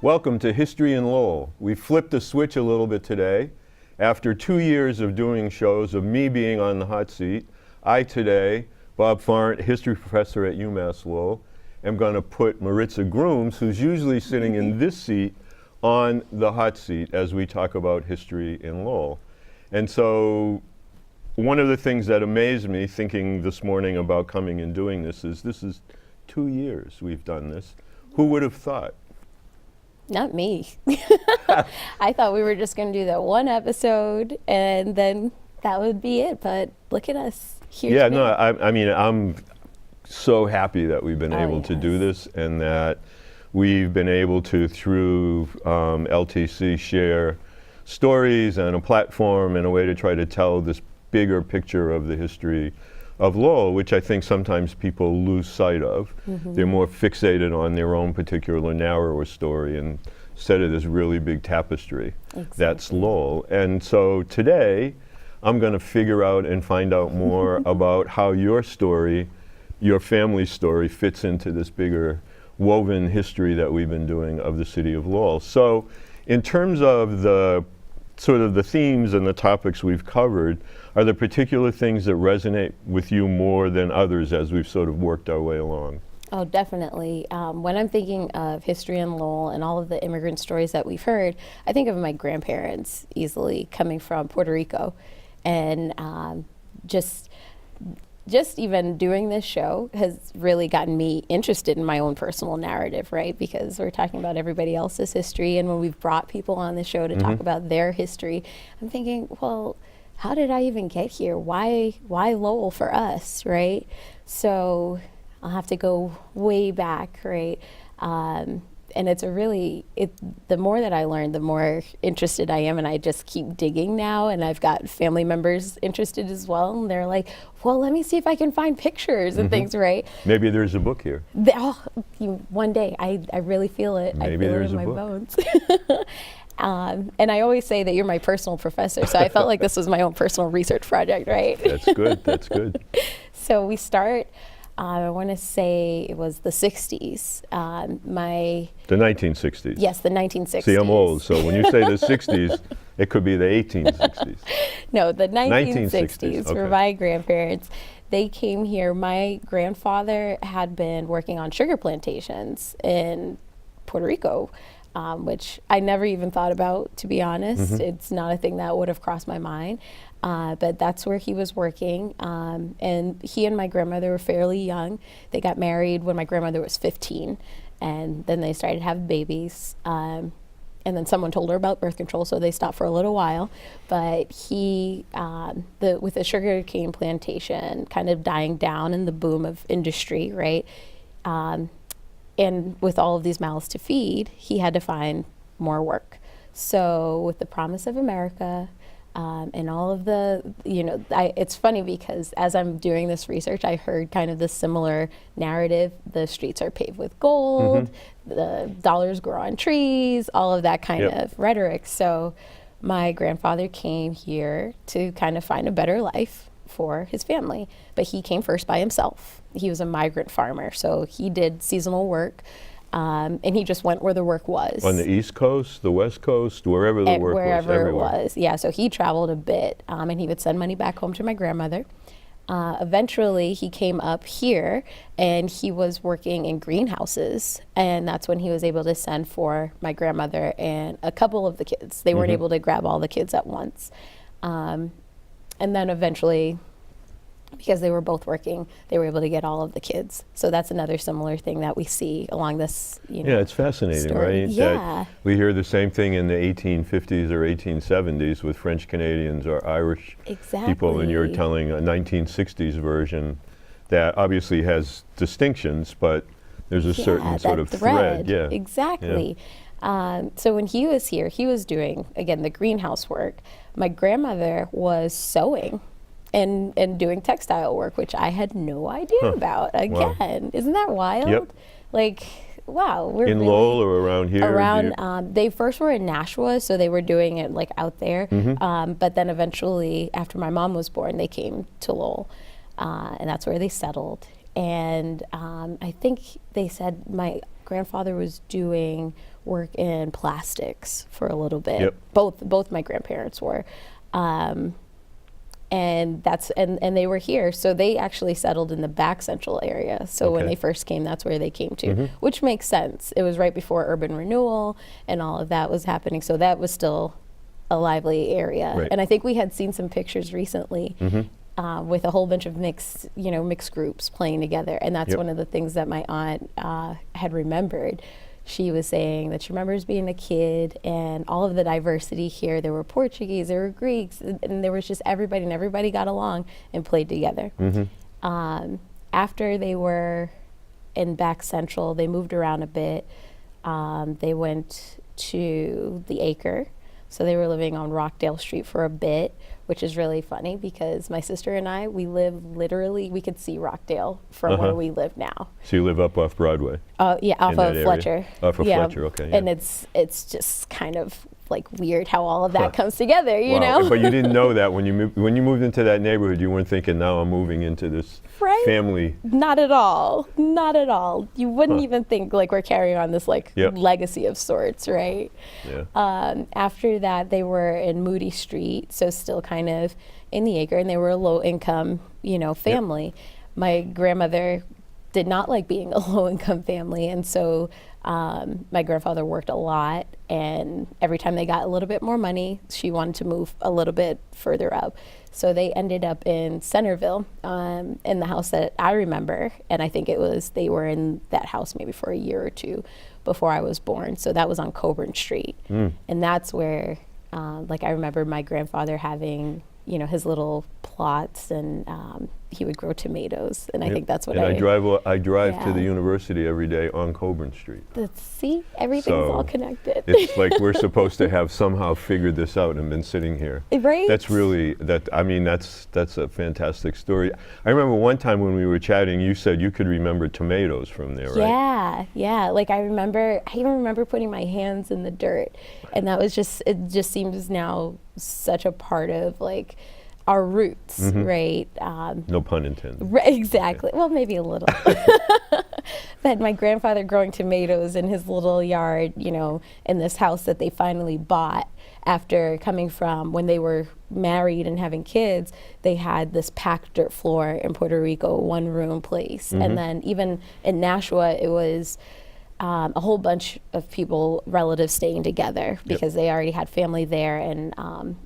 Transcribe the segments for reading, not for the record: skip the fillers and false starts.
Welcome to History in Lowell. We flipped the switch a little bit today. After 2 years of doing shows, of me being on the hot seat, I today, Bob Forrant, history professor at UMass Lowell, am going to put Maritza Grooms, who's usually sitting in this seat, on the hot seat as we talk about history in Lowell. And so one of the things that amazed me thinking this morning about coming and doing this is 2 years we've done this. Who would have thought? Not me. I thought we were just going to do that one episode and then that would be it. But look at us here. Yeah, today. no, I mean, I'm so happy that we've been able to do this and that we've been able to, through LTC, share stories and a platform and a way to try to tell this bigger picture of the history of Lowell, which I think sometimes people lose sight of. They're more fixated on their own particular narrower story instead of this really big tapestry that's Lowell. And so today, I'm going to figure out and find out more about how your story, your family story, fits into this bigger woven history that we've been doing of the city of Lowell. So in terms of the sort of the themes and the topics we've covered, are there particular things that resonate with you more than others as we've sort of worked our way along? Oh, definitely. When I'm thinking of history in Lowell and all of the immigrant stories that we've heard, I think of my grandparents easily coming from Puerto Rico. And just even doing this show has really gotten me interested in my own personal narrative, right? Because we're talking about everybody else's history, and when we've brought people on the show to talk about their history, I'm thinking, well, how did I even get here? Why Lowell for us, right? So I'll have to go way back, right? And it's the more that I learn, the more interested I am, and I just keep digging now, and I've got family members interested as well, and they're like, well, let me see if I can find pictures and things, right? Maybe there's a book here. One day, I really feel it. Maybe I feel it there's in a my book. bones. And I always say that you're my personal professor, so I felt like this was my own personal research project, right? That's good, that's good. So we start, I want to say it was the 60s. The 1960s. Yes, the 1960s. See, I'm old, so when you say the 60s, it could be the 1860s. No, the 1960s 1960s, for okay. my grandparents. They came here. My grandfather had been working on sugar plantations in Puerto Rico, which I never even thought about, to be honest. It's not a thing that would have crossed my mind. But that's where he was working. And he and my grandmother were fairly young. They got married when my grandmother was 15. And then they started having babies. And then someone told her about birth control, so they stopped for a little while. But he, with the sugarcane plantation kind of dying down and the boom of industry, right? And with all of these mouths to feed, he had to find more work. So with the promise of America, and all of the, it's funny because as I'm doing this research, I heard kind of this similar narrative. The streets are paved with gold, the dollars grow on trees, all of that kind of rhetoric. So my grandfather came here to kind of find a better life for his family, but he came first by himself. He was a migrant farmer, so he did seasonal work. And he just went where the work was. On the East Coast, the West Coast, wherever the work was, wherever it everywhere. was. Yeah, so he traveled a bit, and he would send money back home to my grandmother. Eventually, he came up here, and he was working in greenhouses, and that's when he was able to send for my grandmother and a couple of the kids. They weren't able to grab all the kids at once. And then eventually, because they were both working, they were able to get all of the kids. So that's another similar thing that we see along this, Yeah, it's fascinating, story. right? Yeah. That we hear the same thing in the 1850s or 1870s with French Canadians or Irish people, and you're telling a 1960s version that obviously has distinctions, but there's a certain sort of thread. Yeah, exactly. So when he was here, he was doing, again, the greenhouse work. My grandmother was sewing and doing textile work, which I had no idea about. Again, wow. Isn't that wild? Yep. Like, wow. We're in really Lowell or around here? Around, they first were in Nashua, so they were doing it like out there. But then eventually, after my mom was born, they came to Lowell, and that's where they settled. And I think they said my grandfather was doing work in plastics for a little bit. Yep. Both my grandparents were. And they were here, so they actually settled in the back central area. So when Okay. they first came, that's where they came to, which makes sense. It was right before urban renewal and all of that was happening, so that was still a lively area. Right. And I think we had seen some pictures recently with a whole bunch of mixed groups playing together, and that's Yep. one of the things that my aunt had remembered. She was saying that she remembers being a kid and all of the diversity here. There were Portuguese, there were Greeks, and there was just everybody, and everybody got along and played together. After they were in back central, they moved around a bit. They went to the Acre. So they were living on Rockdale Street for a bit, which is really funny because my sister and I, we live literally, we could see Rockdale from where we live now. So you live up off Broadway? Yeah, off In of that area? Fletcher. Off of Yeah. Fletcher, okay. Yeah. And it's just kind of like weird how all of that comes together, you Wow. know? But you didn't know that when you moved into that neighborhood. You weren't thinking, now I'm moving into this Right? family. Not at all. Not at all. You wouldn't even think like we're carrying on this like Yep. legacy of sorts, right? Yeah. After that, they were in Moody Street, so still kind of in the Acre, and they were a low-income, family. My grandmother did not like being a low-income family, and so my grandfather worked a lot, and every time they got a little bit more money, she wanted to move a little bit further up. So they ended up in Centerville, in the house that I remember, and I think they were in that house maybe for a year or two before I was born. So that was on Coburn Street, and that's where, I remember my grandfather having, his little plots, and he would grow tomatoes, and I think that's what and I drive to Yeah. the university every day on Coburn Street. See, everything's all So connected. It's like we're supposed to have somehow figured this out and been sitting here. Right? That's really that's a fantastic story. I remember one time when we were chatting, you said you could remember tomatoes from there, right? Yeah. Like I even remember putting my hands in the dirt, and it just seems now such a part of like our roots, right? No pun intended. Right, exactly. Well, maybe a little. But my grandfather growing tomatoes in his little yard, in this house that they finally bought after coming from when they were married and having kids, they had this packed dirt floor in Puerto Rico, one room place. And then even in Nashua, it was a whole bunch of relatives staying together because they already had family there, and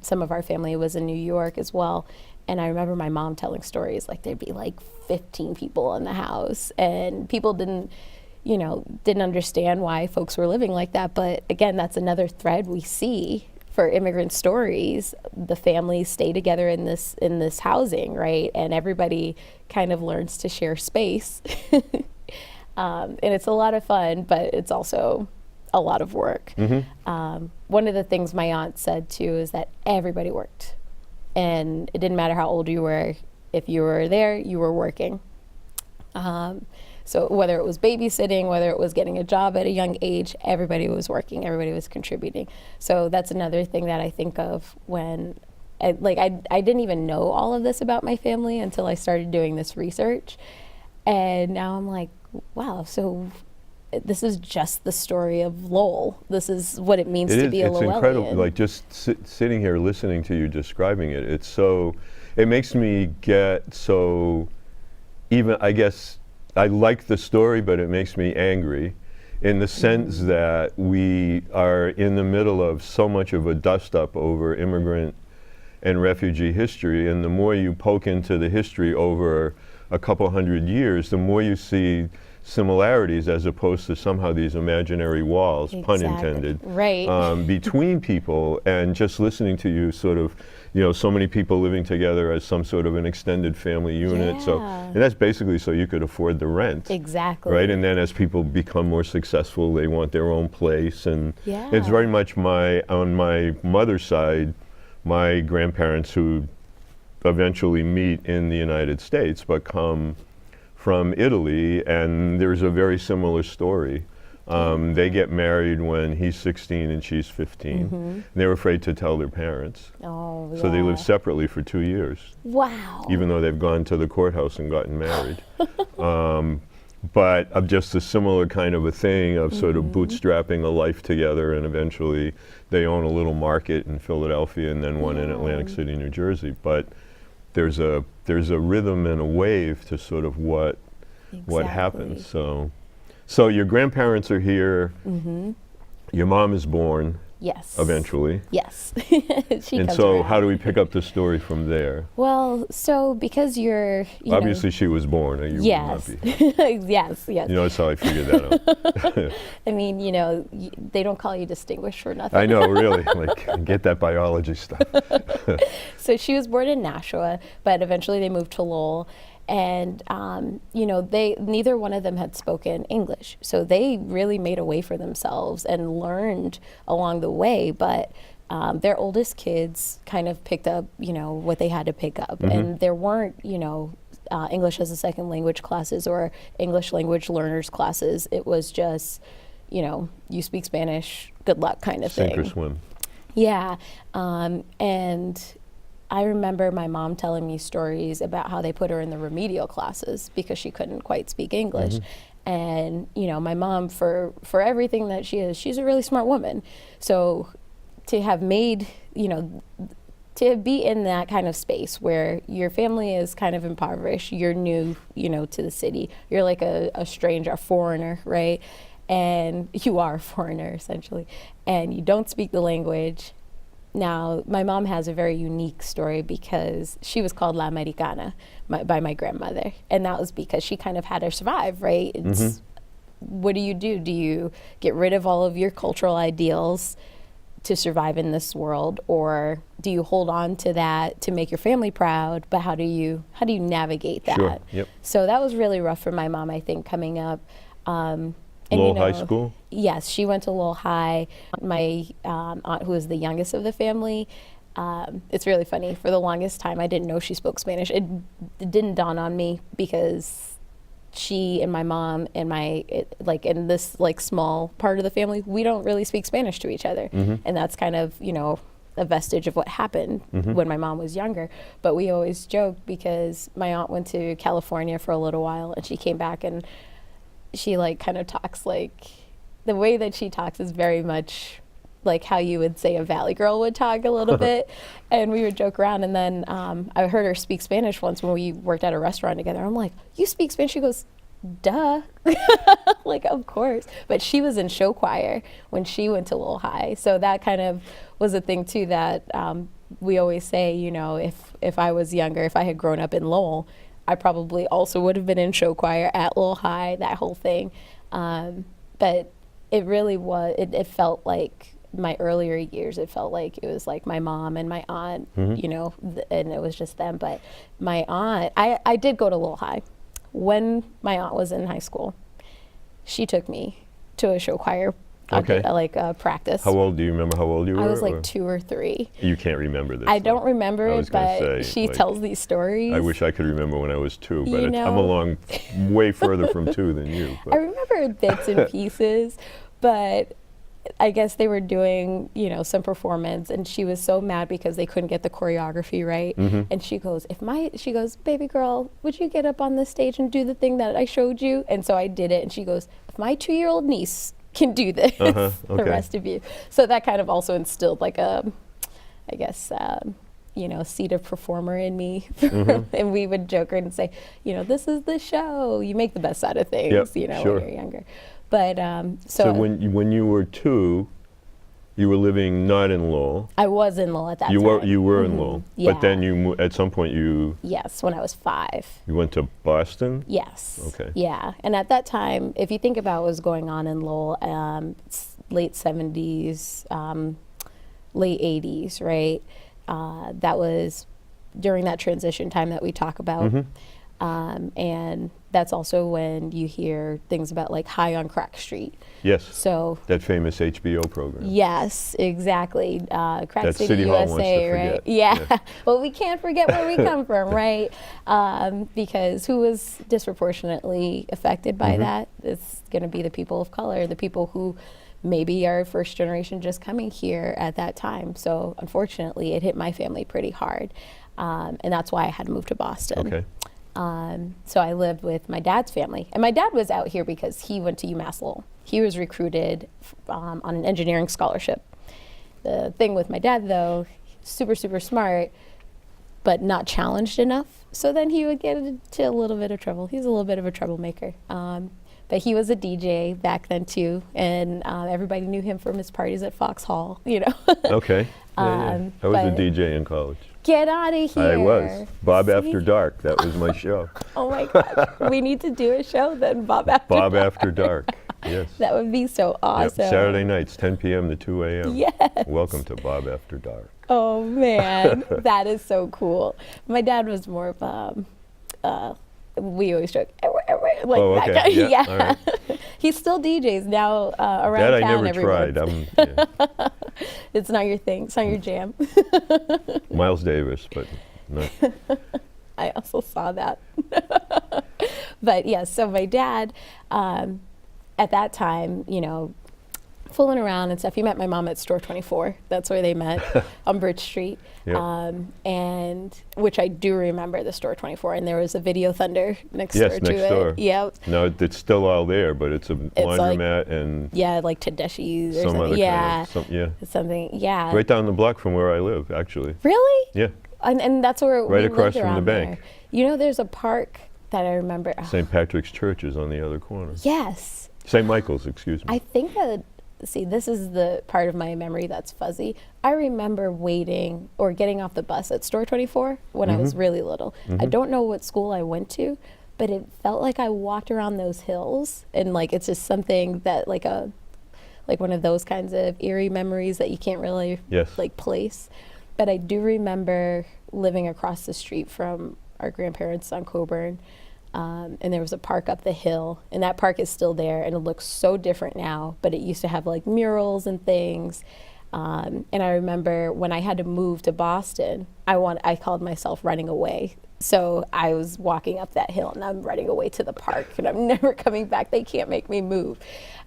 some of our family was in New York as well. And I remember my mom telling stories like there'd be like 15 people in the house, and people didn't understand why folks were living like that. But again, that's another thread we see for immigrant stories. The families stay together in this housing, right? And everybody kind of learns to share space. And it's a lot of fun, but it's also a lot of work. One of the things my aunt said too is that everybody worked, and it didn't matter how old you were. If you were there, you were working. So whether it was babysitting, whether it was getting a job at a young age, everybody was working, everybody was contributing. So that's another thing that I think of when I didn't even know all of this about my family until I started doing this research. And now I'm like, wow, so this is just the story of Lowell. This is what it means to be a Lowellian. It's incredible, like just sitting here listening to you describing it. It makes me get so, even, I guess, I like the story, but it makes me angry in the sense that we are in the middle of so much of a dust-up over immigrant and refugee history, and the more you poke into the history over a couple hundred years, the more you see similarities as opposed to somehow these imaginary walls, pun intended, right. Between people. And just listening to you sort of, so many people living together as some sort of an extended family unit. So, and that's basically so you could afford the rent. Exactly. Right, and then as people become more successful, they want their own place. And it's very much on my mother's side, my grandparents who eventually meet in the United States, but come from Italy, and there's a very similar story. They get married when he's 16 and she's 15. And they were afraid to tell their parents. Oh, yeah. So they lived separately for 2 years. Wow. Even though they've gone to the courthouse and gotten married. but of just a similar kind of a thing of sort of bootstrapping a life together, and eventually they own a little market in Philadelphia and then one in Atlantic City, New Jersey. But there's a rhythm and a wave to sort of what happens. So your grandparents are here. Your mom is born. Yes. Eventually. Yes. She And comes so around. how do we pick up the story from there? Well, so because you're, Obviously she was born, or you yes. would not be. Yes, yes. You know, that's how I figured that out. I mean, they don't call you distinguished for nothing. I know, really. Like, get that biology stuff. So she was born in Nashua, but eventually they moved to Lowell. And, neither one of them had spoken English. So they really made a way for themselves and learned along the way. But their oldest kids kind of picked up, what they had to pick up. And there weren't, English as a second language classes or English language learners classes. It was just, you speak Spanish, good luck kind of thing. Sink or swim. Yeah. And I remember my mom telling me stories about how they put her in the remedial classes because she couldn't quite speak English. And, my mom, for everything that she is, she's a really smart woman. So to have made, to be in that kind of space where your family is kind of impoverished, you're new, to the city, you're like a stranger, a foreigner, right? And you are a foreigner, essentially, and you don't speak the language. Now, my mom has a very unique story because she was called La Americana by my grandmother. And that was because she kind of had to survive, right? It's, what do? Do you get rid of all of your cultural ideals to survive in this world? Or do you hold on to that to make your family proud? But how do you navigate that? Sure. Yep. So that was really rough for my mom, I think, coming up. And, Lowell High School? Yes, she went to Lowell High. My aunt, who was the youngest of the family, it's really funny. For the longest time, I didn't know she spoke Spanish. It didn't dawn on me because she and my mom and in this small part of the family, we don't really speak Spanish to each other. And that's kind of, a vestige of what happened when my mom was younger. But we always joked because my aunt went to California for a little while and she came back and she kind of talks the way that she talks is very much like how you would say a Valley girl would talk a little bit. And we would joke around. And then I heard her speak Spanish once when we worked at a restaurant together. I'm like, you speak Spanish? She goes, duh. Of course. But she was in show choir when she went to Lowell High. So that kind of was a thing too that we always say, if I was younger, if I had grown up in Lowell, I probably also would have been in show choir at Lowell High, that whole thing. But it really was, it felt like my earlier years, it felt like it was like my mom and my aunt, and it was just them. But my aunt, I did go to Lowell High. When my aunt was in high school, she took me to a show choir practice. How old, do you remember how old you were? I was 2 or 3. You can't remember this. I don't remember it, but say, she tells these stories. I wish I could remember when I was 2, but I'm along way further from 2 than you. But. I remember bits and pieces, but I guess they were doing, some performance, and she was so mad because they couldn't get the choreography right. And she goes, baby girl, would you get up on the stage and do the thing that I showed you? And so I did it, and she goes, if my 2-year-old niece can do this, Okay. the rest of you. So that kind of also instilled seed of performer in me. And we would joke and say, this is the show. You make the best out of things, when you're younger. But so when you were 2, you were living not in Lowell. I was in Lowell at that time. You were in Lowell, yeah. But then at some point Yes, when I was 5. You went to Boston? Yes. Okay. Yeah, and at that time, if you think about what was going on in Lowell, late 70s, late 80s, right? That was during that transition time that we talk about. And that's also when you hear things about High on Crack Street. Yes. So that famous HBO program. Yes, exactly. Crack that City Hall USA, wants to right? forget. Yeah. Well, we can't forget where we come from, right? Because who was disproportionately affected by that? It's going to be the people of color, the people who maybe are first generation just coming here at that time. So unfortunately, it hit my family pretty hard. And that's why I had to move to Boston. Okay. So I lived with my dad's family. And my dad was out here because he went to UMass Lowell. He was recruited on an engineering scholarship. The thing with my dad, though, super, super smart, but not challenged enough. So then he would get into a little bit of trouble. He was a little bit of a troublemaker. But he was a DJ back then, too. And everybody knew him from his parties at Fox Hall, you know. Okay. Yeah. I was a DJ in college. Get out of here. I was. Bob See? After Dark. That was my show. Oh my gosh. We need to do a show then, Bob After Bob Dark. After Dark. Yes. That would be so Yep. awesome. Saturday nights, 10 p.m. to 2 a.m. Yes. Welcome to Bob After Dark. Oh man, that is so cool. My dad was more of we always joke, like Oh, that okay. guy. Yeah, Yeah. all right. He still DJs now around That I town never every tried. month. Yeah. It's not your thing. It's not your jam. Miles Davis, but not. I also saw that. But yeah, so my dad, at that time, you know, fooling around and stuff, he met my mom at Store 24. That's where they met on Bridge Street. Yep. And which I do remember the Store 24. And there was a Video Thunder next Yes, door to next it. door. Yep. No, it's still all there, but it's a Like- laundromat and Yeah, like Tedeschi's or some something. other Yeah. kind of, yeah. Something, yeah. Right down the block from where I live, actually. Really? Yeah, And that's where we Right across lived from the around bank. there. You know, there's a park that I remember. St. Patrick's Church is on the other corner. Yes. St. Michael's, excuse me. I think that, see, this is the part of my memory that's fuzzy. I remember waiting or getting off the bus at Store 24 when I was really little. I don't know what school I went to, but it felt like I walked around those hills, and like it's just something that like one of those kinds of eerie memories that you can't really Yes. like place. But I do remember living across the street from our grandparents on Coburn. And there was a park up the hill, and that park is still there, and it looks so different now, but it used to have like murals and things. And I remember when I had to move to Boston, I called myself running away. So I was walking up that hill and I'm running away to the park and I'm never coming back. They can't make me move.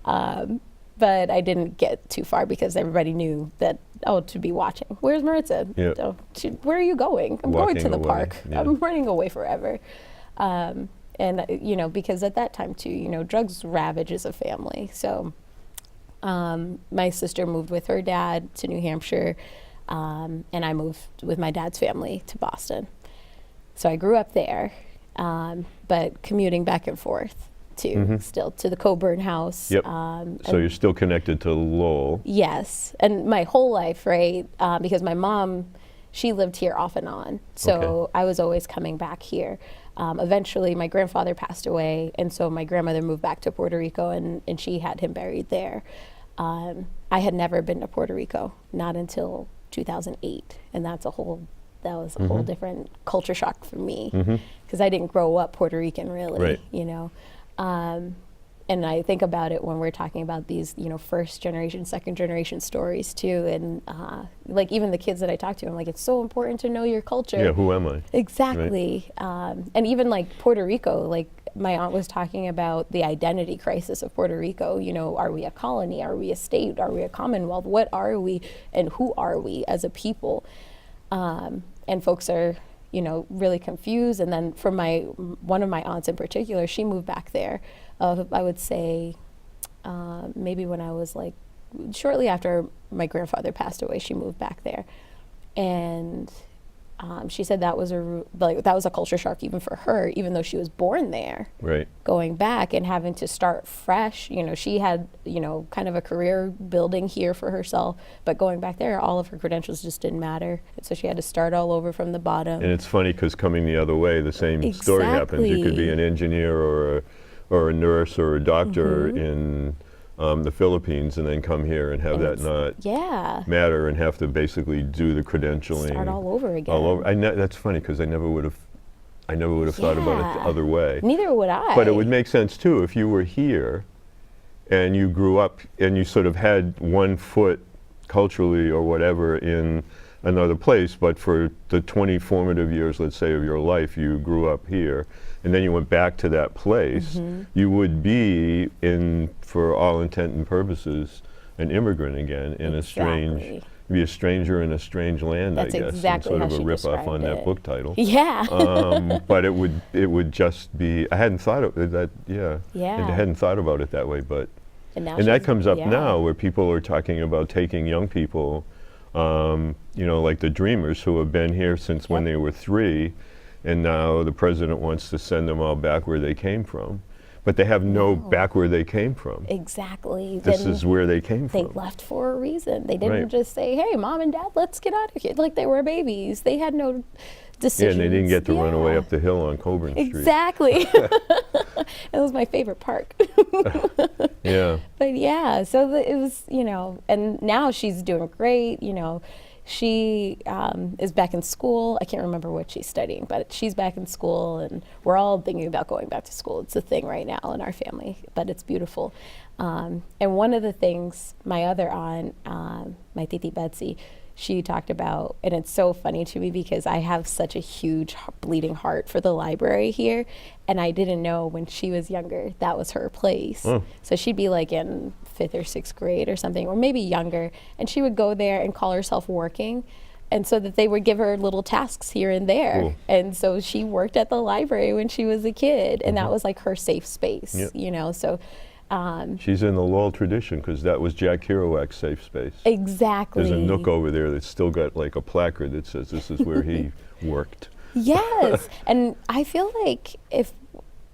But I didn't get too far because everybody knew that, to be watching. Where's Maritza? Yeah. Oh, where are you going? I'm going to Walking the away, park. yeah. I'm running away forever. And, you know, because at that time too, you know, drugs ravages a family. So my sister moved with her dad to New Hampshire, and I moved with my dad's family to Boston. So I grew up there, but commuting back and forth still to the Coburn house. Yep. So you're still connected to Lowell. Yes, and my whole life, right? Because my mom, she lived here off and on, so Okay. I was always coming back here. Eventually, my grandfather passed away, and so my grandmother moved back to Puerto Rico, and she had him buried there. I had never been to Puerto Rico, not until 2008, and that was a whole different culture shock for me, because I didn't grow up Puerto Rican, really, Right. you know. And I think about it when we're talking about these, you know, first generation, second generation stories too. And like even the kids that I talk to, I'm like, it's so important to know your culture. Yeah, who am I? Exactly. And even like Puerto Rico, like my aunt was talking about the identity crisis of Puerto Rico. You know, are we a colony? Are we a state? Are we a commonwealth? What are we? And who are we as a people? And folks are, you know, really confused. And then for one of my aunts in particular, she moved back there. I would say maybe when I was like, shortly after my grandfather passed away, she moved back there. And she said that was a culture shock even for her, even though she was born there. Right. Going back and having to start fresh, you know, she had, you know, kind of a career building here for herself, but going back there, all of her credentials just didn't matter. And so she had to start all over from the bottom. And it's funny because coming the other way, the same story happens. You could be an engineer or a nurse or a doctor in the Philippines and then come here and have that not matter and have to basically do the credentialing. Start all over again. All over. That's funny because I never would have thought about it the other way. Neither would I. But it would make sense too if you were here and you grew up and you sort of had one foot culturally or whatever in another place, but for the 20 formative years, let's say, of your life, you grew up here, and then you went back to that place, you would be, for all intent and purposes, an immigrant again in a strange, Exactly. be a stranger in a strange land, That's I guess. exactly and how sort of she a rip-off described on that it. book title. Yeah. But it would just be, I hadn't thought of that, yeah. Yeah. I hadn't thought about it that way, but, And now and that she's- comes up yeah. now where people are talking about taking young people, you know, like the Dreamers who have been here since when Yep. they were 3, and now the president wants to send them all back where they came from. But they have no back where they came from. Exactly. This Then is where they came they from. left for a reason. They didn't Right. just say, "Hey, mom and dad, let's get out of here," like they were babies. They had no Yeah, decisions. and they didn't get to run away Yeah. up the hill on Coburn Street. Exactly. It was my favorite park. Yeah. But yeah, so it was, you know, and now she's doing great. You know, she is back in school. I can't remember what she's studying, but she's back in school, and we're all thinking about going back to school. It's a thing right now in our family, but it's beautiful. And one of the things my other aunt, my Titi Betsy, she talked about, and it's so funny to me because I have such a huge bleeding heart for the library here, and I didn't know when she was younger that was her place. Oh. So she'd be like in 5th or 6th grade or something, or maybe younger, and she would go there and call herself working, and so that they would give her little tasks here and there. Cool. And so she worked at the library when she was a kid, and that was like her safe space, Yep. you know. So She's in the Lowell tradition because that was Jack Kerouac's safe space. exactly. There's a nook over there that's still got like a placard that says this is where he worked. Yes, and I feel like if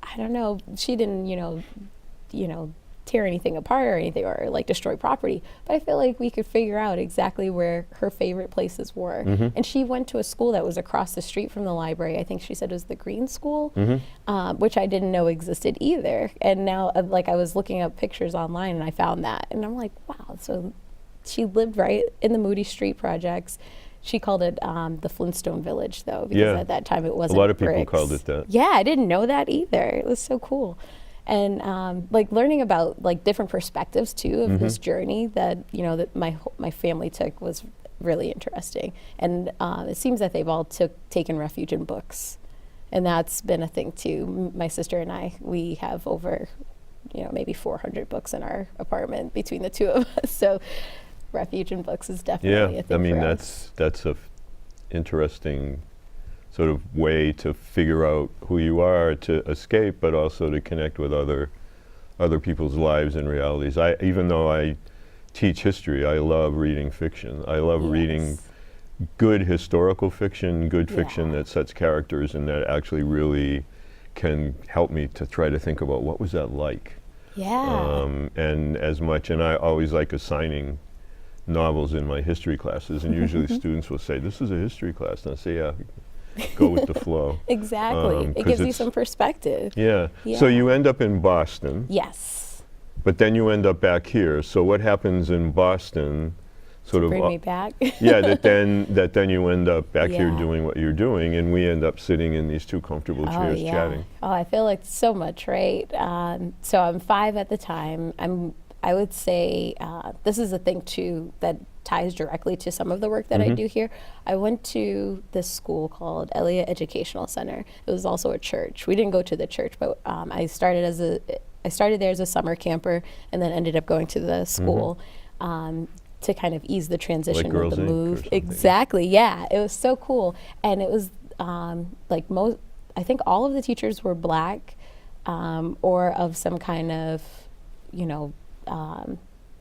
I don't know, she didn't, you know, tear anything apart or anything or like destroy property, but I feel like we could figure out exactly where her favorite places were. And she went to a school that was across the street from the library. I think she said it was the Green School, which I didn't know existed either. And now, like, I was looking up pictures online and I found that, and I'm like, wow. So she lived right in the Moody Street projects. She called it the Flintstone Village, though, because Yeah. at that time it A wasn't lot of people bricks. called it that. Yeah, I didn't know that either. It was so cool. And like learning about like different perspectives too of this journey that, you know, that my family took was really interesting. And it seems that they've all taken refuge in books. And that's been a thing too. My sister and I, we have over, you know, maybe 400 books in our apartment between the two of us. So refuge in books is definitely a Yeah, thing I mean for us. that's a interesting sort of way to figure out who you are, to escape, but also to connect with other people's lives and realities. Even though I teach history, I love reading fiction. I love reading Yes. good historical fiction, good fiction Yeah. that sets characters and that actually really can help me to try to think about what was that like. Yeah. And as much, and I always like assigning novels in my history classes, and usually students will say, "This is a history class," and I say, "Yeah, go with the flow." Exactly. It 'cause gives you it's- some perspective. Yeah. So Yeah. you end up in Boston, Yes. but then you end up back here. So what happens in Boston, sort of? Bring me back. Yeah, that then you end up back here Yeah. doing what you're doing, and we end up sitting in these two comfortable chairs chatting. Oh, I feel like so much, right? So I'm 5 at the time. I would say this is a thing too that ties directly to some of the work that I do here. I went to this school called Elliott Educational Center. It was also a church. We didn't go to the church, but I started there as a summer camper, and then ended up going to the school. To kind of ease the transition Girls of the Inc. or move. something. Exactly, yeah. It was so cool. And it was like I think all of the teachers were Black or of some kind of, you know,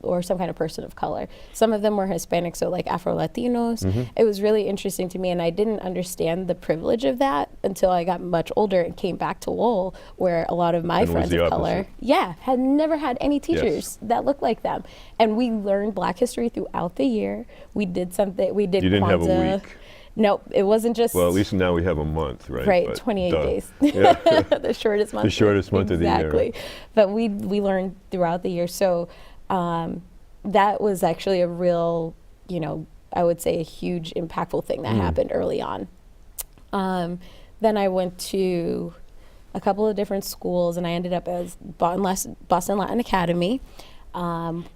or some kind of person of color. Some of them were Hispanic, so like Afro-Latinos. It was really interesting to me, and I didn't understand the privilege of that until I got much older and came back to Lowell, where a lot of my And it was friends the of color, opposite. had never had any teachers that looked like them. And we learned Black history throughout the year. We did something, we did You didn't have a Kwanzaa. week. No, it wasn't just Well, at least now we have a month, right? right, But 28 duh. days. Yeah. The shortest month. The shortest month of the year. Exactly. But we learned throughout the year. So that was actually a real, you know, I would say a huge impactful thing that happened early on. Then I went to a couple of different schools, and I ended up as Boston Latin Academy,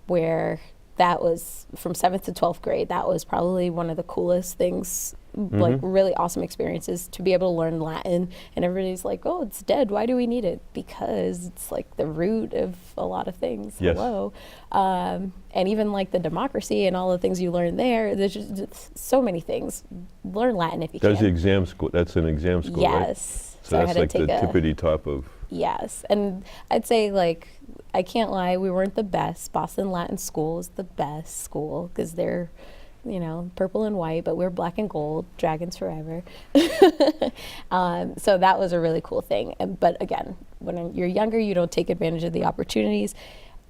where that was from 7th to 12th grade. That was probably one of the coolest things, like really awesome experiences, to be able to learn Latin. And everybody's like, oh, it's dead. Why do we need it? Because it's like the root of a lot of things. Yes. Hello. And even like the democracy and all the things you learn there, there's just so many things. Learn Latin if you can. That's the exam school. That's an exam school, right? Yes. So I that's had to like the take tippity top of. Yes, and I'd say, like, I can't lie, we weren't the best. Boston Latin School is the best school because they're, you know, purple and white, but we're black and gold, dragons forever. So that was a really cool thing. But again, when you're younger, you don't take advantage of the opportunities.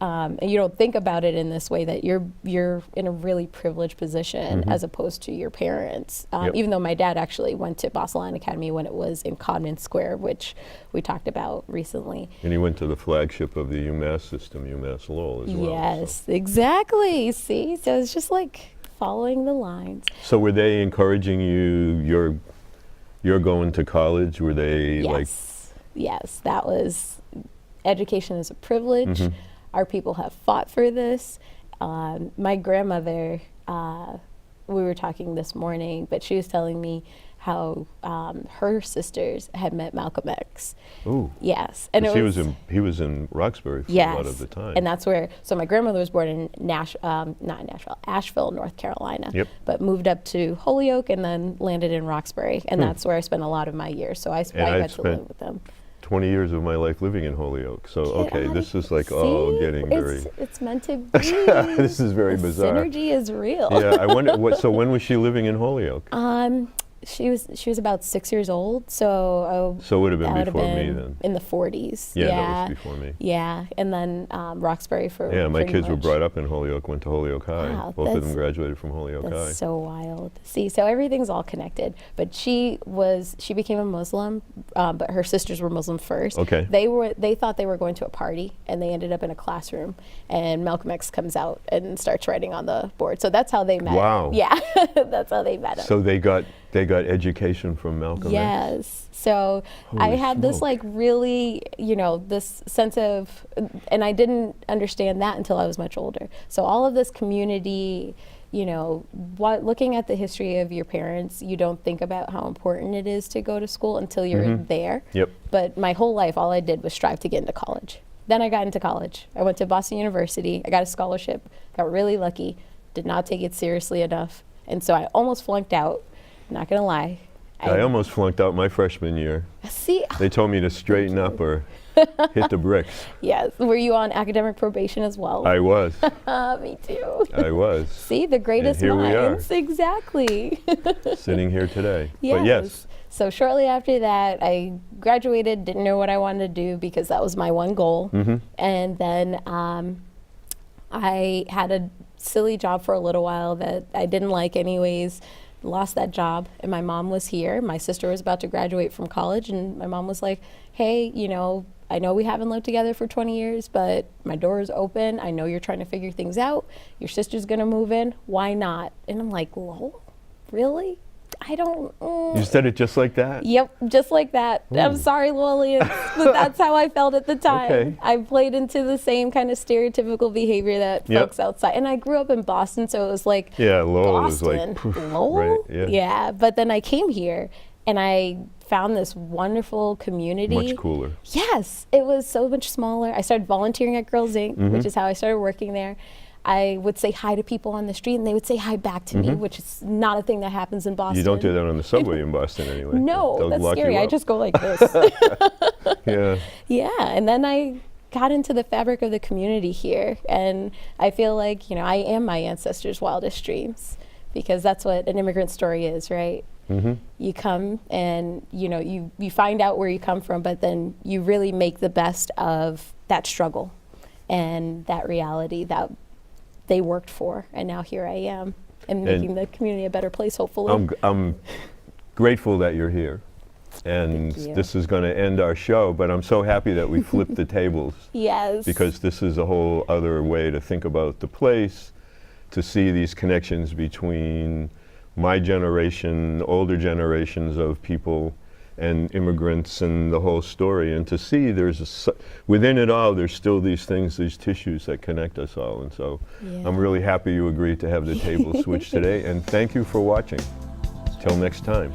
And you don't think about it in this way, that you're in a really privileged position as opposed to your parents. Even though my dad actually went to Boston Latin Academy when it was in Codman Square, which we talked about recently. And he went to the flagship of the UMass system, UMass Lowell, as well. Yes, exactly. See, so it's just like following the lines. So were they encouraging you? You're going to college. Were they like? Yes, that was, education is a privilege. Our people have fought for this. My grandmother, we were talking this morning, but she was telling me how her sisters had met Malcolm X. Ooh. Yes, and it he was in Roxbury for a lot of the time. And that's where. So my grandmother was born in Asheville, North Carolina. Yep. But moved up to Holyoke and then landed in Roxbury, and that's where I spent a lot of my years. So I got to live with them. 20 years of my life living in Holyoke. So, okay, this is like getting very. It's meant to be. This is very bizarre. Synergy is real. Yeah, I wonder. So when was she living in Holyoke? She was about 6 years old, so it would have been before me then. In the 40s. Yeah, that was before me. Yeah, and then Roxbury for. Yeah, my kids were much. brought up in Holyoke, went to Holyoke High. Wow, Both of them graduated from Holyoke High. That's so wild. See, so everything's all connected. But she became a Muslim, but her sisters were Muslim first. Okay. They thought they were going to a party, and they ended up in a classroom, and Malcolm X comes out and starts writing on the board. So that's how they met. Wow. Yeah, that's how they met him. So they got education from Malcolm X? Yes. So I had this like really, this sense of, and I didn't understand that until I was much older. So all of this community, looking at the history of your parents, you don't think about how important it is to go to school until you're there. Yep. But my whole life, all I did was strive to get into college. Then I got into college. I went to Boston University. I got a scholarship, got really lucky, did not take it seriously enough. And so I almost flunked out. Not gonna lie. I almost flunked out my freshman year. See? They told me to straighten up or hit the bricks. Yes. Were you on academic probation as well? I was. Me too. I was. See, the greatest and here minds. We are. Exactly. Sitting here today. Yes. But yes. So shortly after that, I graduated, didn't know what I wanted to do because that was my one goal. And then I had a silly job for a little while that I didn't like anyways. Lost that job, and my mom was here. My sister was about to graduate from college, and my mom was like, hey, I know we haven't lived together for 20 years, but my door is open. I know you're trying to figure things out. Your sister's gonna move in. Why not? And I'm like, Lowell? Really? I don't. You said it just like that? Yep, just like that. Ooh. I'm sorry, Lowellians, but that's how I felt at the time. Okay. I played into the same kind of stereotypical behavior that folks outside. And I grew up in Boston, so it was like, Lowell Boston, was like, Lowell? right, yeah. But then I came here, and I found this wonderful community. Much cooler. Yes, it was so much smaller. I started volunteering at Girls Inc., which is how I started working there. I would say hi to people on the street, and they would say hi back to me, which is not a thing that happens in Boston. You don't do that on the subway in Boston anyway. No, They'll that's lock scary. you I up. just go like this. Yeah. Yeah, and then I got into the fabric of the community here, and I feel like, I am my ancestors' wildest dreams, because that's what an immigrant story is, right? You come and, you find out where you come from, but then you really make the best of that struggle and that reality that they worked for, and now here I am, and making the community a better place, hopefully. I'm grateful that you're here, and this is going to end our show, but I'm so happy that we flipped the tables. Yes. Because this is a whole other way to think about the place, to see these connections between my generation, older generations of people, and immigrants and the whole story, and to see within it all, there's still these things, these tissues that connect us all. And so I'm really happy you agreed to have the table switch today, and thank you for watching. Till next time.